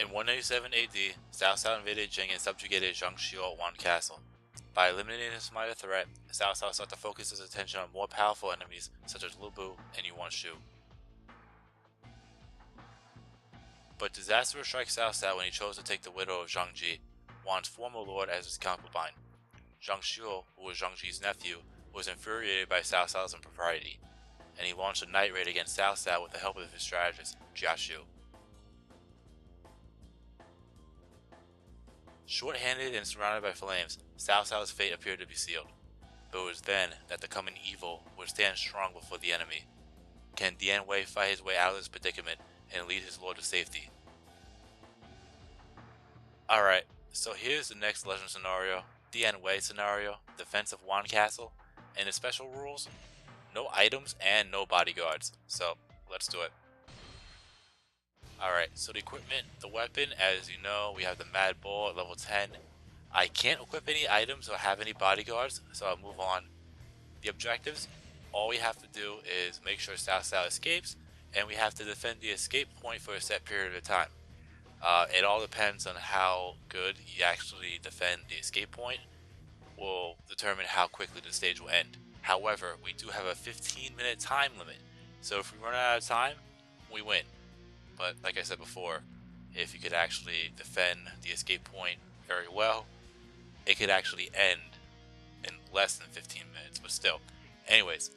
In 187 AD, Cao Cao invaded Zhang and subjugated Zhang at Wan Castle. By eliminating his minor threat, Cao Cao sought to focus his attention on more powerful enemies such as Lu Bu and Yuan Shu. But disaster would strike Cao Cao when he chose to take the widow of Zhang Ji, Wan's former lord, as his concubine. Zhang Xiu, who was Zhang Ji's nephew, was infuriated by Cao Cao's impropriety, and he launched a night raid against Cao Cao with the help of his strategist, Jia Shu. Short-handed and surrounded by flames, Cao Cao's fate appeared to be sealed. But it was then that the coming evil would stand strong before the enemy. Can Dian Wei fight his way out of this predicament and lead his lord to safety? Alright, so here's the next legend scenario, Dian Wei scenario, defense of Wan Castle, and the special rules, no items and no bodyguards, so let's do it. Alright, so the equipment, the weapon, as you know, we have the Mad Bull at level 10. I can't equip any items or have any bodyguards, so I'll move on. The objectives, all we have to do is make sure Cao Cao escapes, and we have to defend the escape point for a set period of time. It all depends on how good you actually defend the escape point, will determine how quickly the stage will end. However, we do have a 15-minute time limit, so if we run out of time, we win. But like I said before, if you could actually defend the escape point very well, it could actually end in less than 15 minutes, but still. Anyways,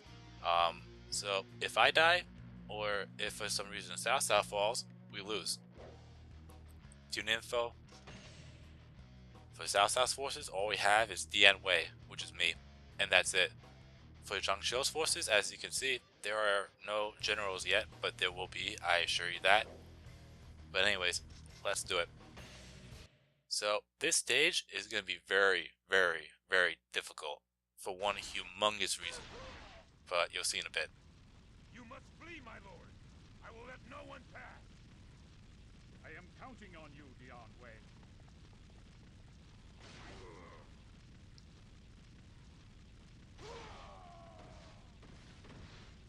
so if I die, or if for some reason Cao Cao falls, we lose. Tune info. For Cao Cao's forces, all we have is Dian Wei, which is me, and that's it. For Zhang Xiu's forces, as you can see, there are no generals yet, but there will be, I assure you that. But anyways, let's do it. So, this stage is going to be very, very, very difficult for one humongous reason, but you'll see in a bit. You must flee, my lord. I will let no one pass. I am counting on you, Dian Wei.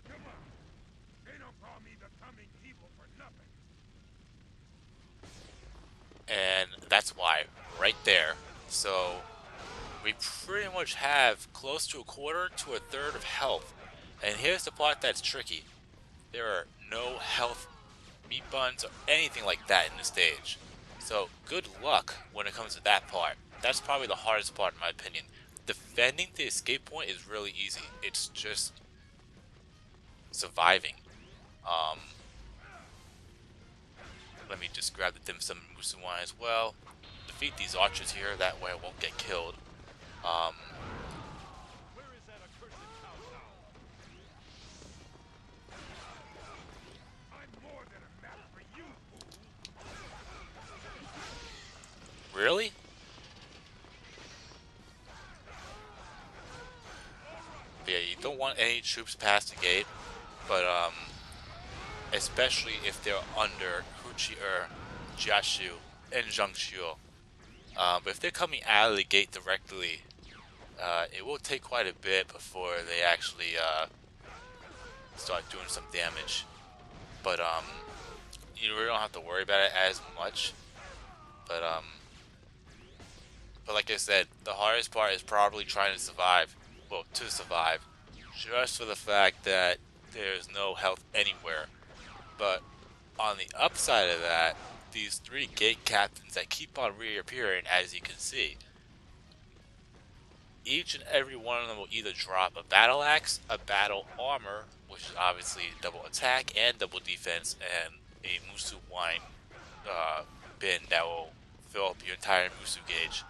Come on. They don't call me the coming evil for nothing. And that's why, right there. So, we pretty much have close to a quarter to a third of health. And here's the part that's tricky. There are no health meat buns or anything like that in the stage. So, good luck when it comes to that part. That's probably the hardest part in my opinion. Defending the escape point is really easy. It's just surviving. Let me just grab the dim sum and Musou wine as well. Defeat these archers here, that way I won't get killed. Where is that accursed Cao Cao? I'm more than a match for you, fool. Really? But yeah, you don't want any troops past the gate, but especially if they're under Jia Shu and Zhang Xiu. But if they're coming out of the gate directly, it will take quite a bit before they actually start doing some damage. But you really don't have to worry about it as much. But like I said, the hardest part is probably trying to survive. Well, to survive, just for the fact that there's no health anywhere. But on the upside of that, these three gate captains that keep on reappearing, as you can see, each and every one of them will either drop a battle axe, a battle armor, which is obviously double attack and double defense, and a Musou wine bin that will fill up your entire Musou gauge.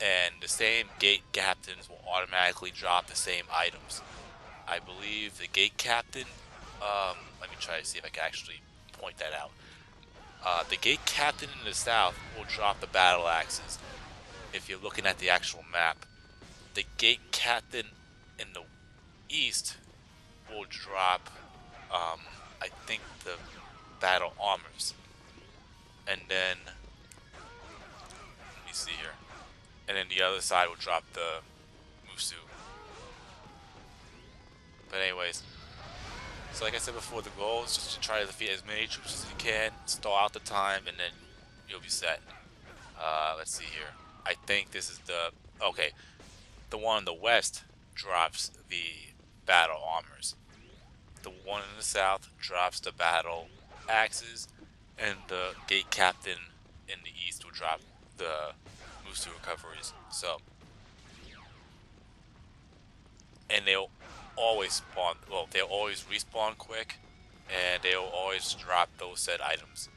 And the same gate captains will automatically drop the same items. I believe the gate captain, let me try to see if I can actually point that out. The gate captain in the south will drop the battle axes. If you're looking at the actual map, the gate captain in the east will drop, I think, the battle armors. And then, let me see here. And then the other side will drop the Musou. But anyways, So like I said before, the goal is just to try to defeat as many troops as you can, stall out the time, and then you'll be set. Let's see here. I think this is the... Okay, the one on the west drops the battle armors. The one in the south drops the battle axes, and the gate captain in the east will drop the Musou recoveries. So, and they'll always spawn. Well, they'll always respawn quick, and they'll always drop those said items.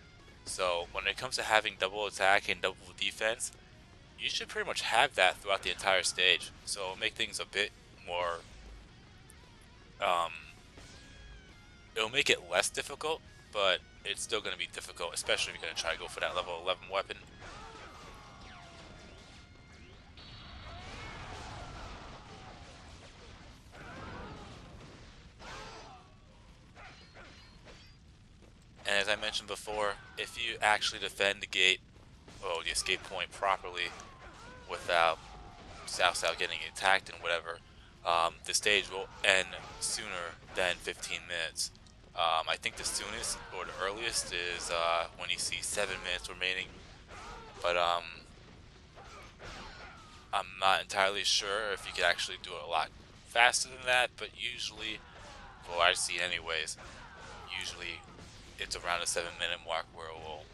So when it comes to having double attack and double defense, you should pretty much have that throughout the entire stage. So it'll make things a bit more. Um, it'll make it less difficult, but it's still going to be difficult, especially if you're going to try to go for that level 11 weapon. And as I mentioned before, if you actually defend the gate, well, the escape point properly without Cao Cao getting attacked and whatever, the stage will end sooner than 15 minutes. I think the soonest or the earliest is when you see 7 minutes remaining, but I'm not entirely sure if you could actually do it a lot faster than that, but usually, well, I've seen anyways, usually it's around the 7 minute mark where it will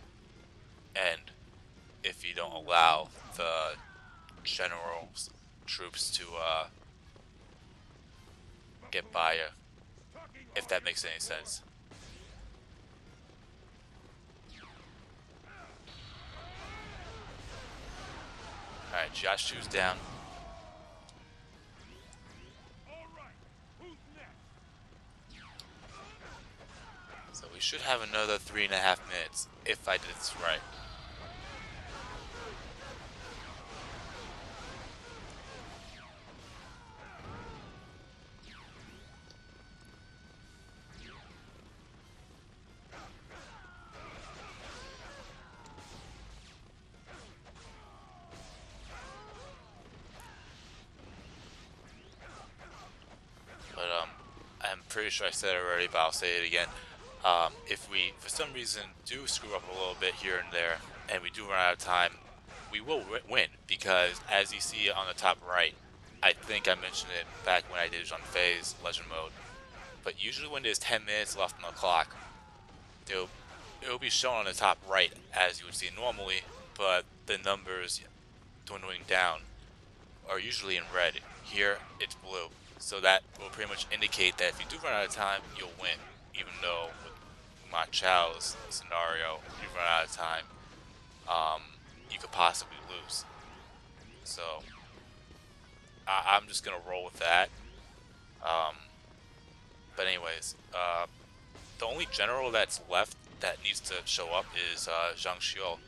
end if you don't allow the general's troops to get by you, if that makes any sense. Alright, Joshu's down. So we should have another 3.5 minutes, if I did this right. But I'm pretty sure I said it already, but I'll say it again. If we, for some reason, do screw up a little bit here and there, and we do run out of time, we will win, because as you see on the top right, I think I mentioned it back when I did Zhang Fei's Legend Mode, but usually when there's 10 minutes left on the clock, it'll be shown on the top right as you would see normally, but the numbers dwindling down are usually in red. Here, it's blue. So that will pretty much indicate that if you do run out of time, you'll win. Even though with Ma Chao's scenario, if you run out of time, you could possibly lose. So I'm just gonna roll with that. But anyways, the only general that's left that needs to show up is Zhang Xiu,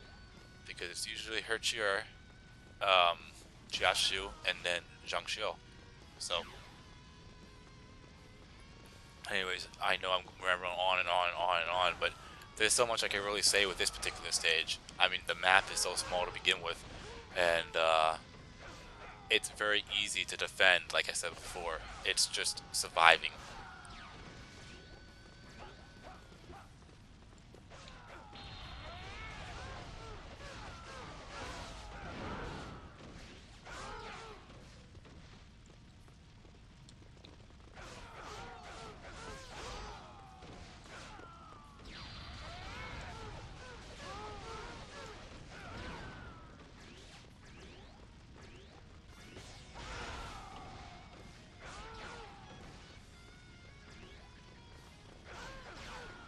because it's usually her Chier, Jia Shu, and then Zhang Xiu. So, anyways, I know I'm rambling on and on and on and on, but there's so much I can really say with this particular stage. I mean, the map is so small to begin with, and it's very easy to defend, like I said before. It's just surviving.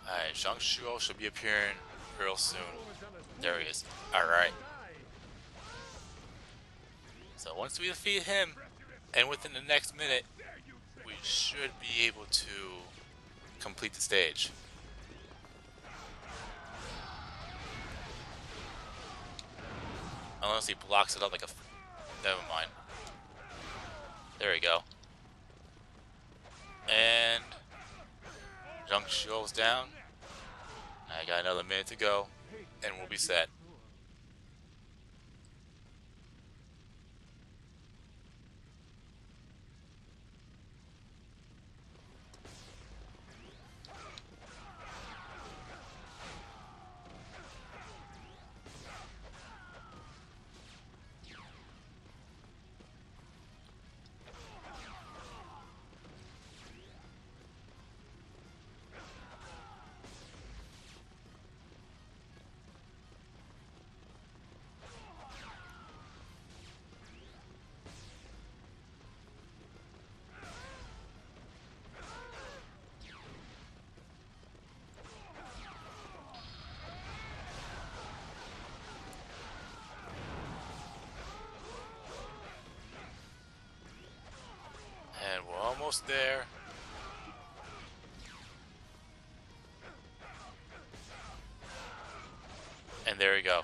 Alright, Zhang Shuo should be appearing real soon. There he is. Alright. So once we defeat him, and within the next minute, we should be able to complete the stage. Unless he blocks it up like a... Never mind. There we go. And... Zhang Shuo's down. I got another minute to go, and we'll be set. almost there. And there we go.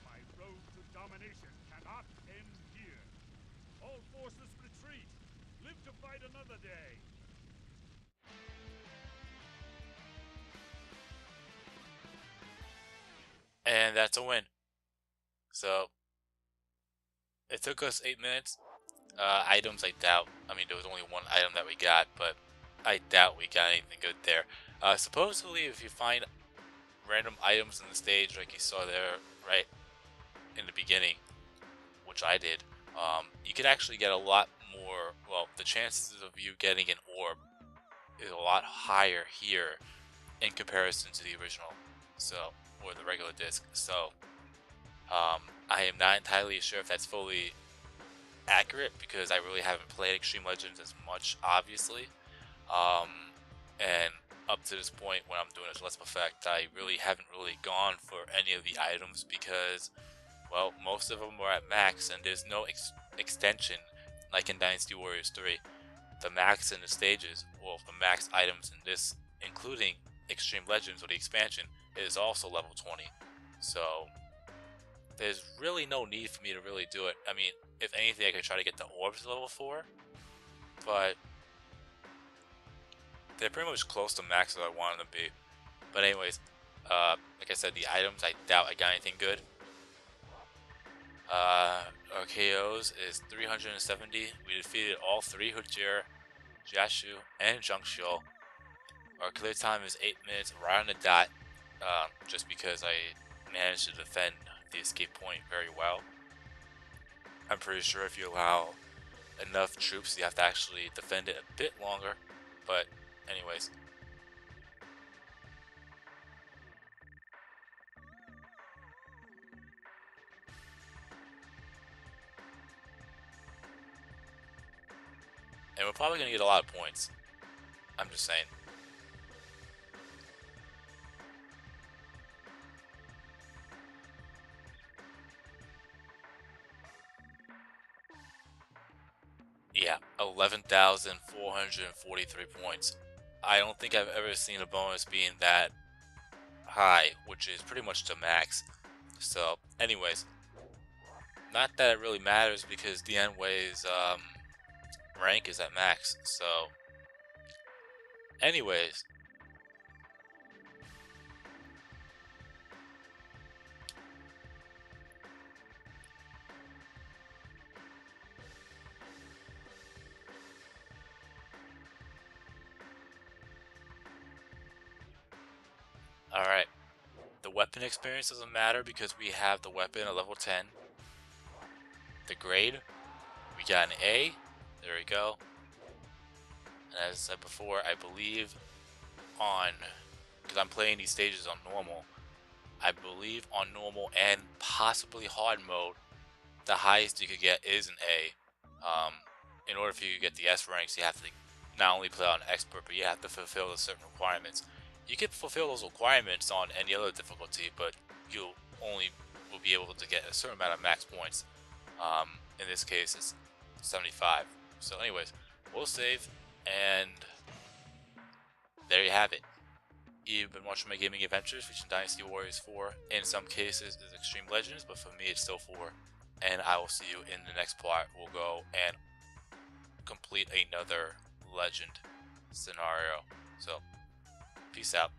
My road to domination cannot end here. All forces retreat. Live to fight another day. And that's a win. So it took us 8 minutes. Items, I doubt. I mean, there was only one item that we got, but I doubt we got anything good there. Supposedly, if you find random items in the stage, like you saw there, right in the beginning, which I did, you could actually get a lot more. Well, the chances of you getting an orb is a lot higher here in comparison to the original, so or the regular disc. So, I am not entirely sure if that's fully accurate because I really haven't played Extreme Legends as much, obviously. Um, and up to this point, when I'm doing this Let's Effect, I really haven't really gone for any of the items because, well, most of them were at max, and there's no extension like in Dynasty Warriors 3. The max in the stages, well, the max items in this, including Extreme Legends or the expansion, is also level 20. So there's really no need for me to really do it. I mean, if anything, I could try to get the orbs to level 4, but they're pretty much close to max that I want them to be. But anyways, like I said, the items, I doubt I got anything good. Our KOs is 370. We defeated all 3 Hujir, Jiashu, and Zhang. Our clear time is 8 minutes, right on the dot, just because I managed to defend the escape point very well. I'm pretty sure if you allow enough troops, you have to actually defend it a bit longer, but anyways. And we're probably going to get a lot of points. I'm just saying. Yeah, 11,443 points. I don't think I've ever seen a bonus being that high, which is pretty much the max. So, anyways, not that it really matters because Dian Wei's rank is at max. So, anyways, alright. The weapon experience doesn't matter because we have the weapon at level 10. The grade, we got an A. There we go. And as I said before, I believe on, because I'm playing these stages on normal, I believe on normal and possibly hard mode, the highest you could get is an A. In order for you to get the S ranks, you have to not only play on expert, but you have to fulfill certain requirements. You can fulfill those requirements on any other difficulty, but you only will be able to get a certain amount of max points. In this case, it's 75. So anyways, we'll save, and there you have it. You've been watching my gaming adventures featuring Dynasty Warriors 4. In some cases, it's Extreme Legends, but for me, it's still 4. And I will see you in the next part. We'll go and complete another legend scenario. So, peace out.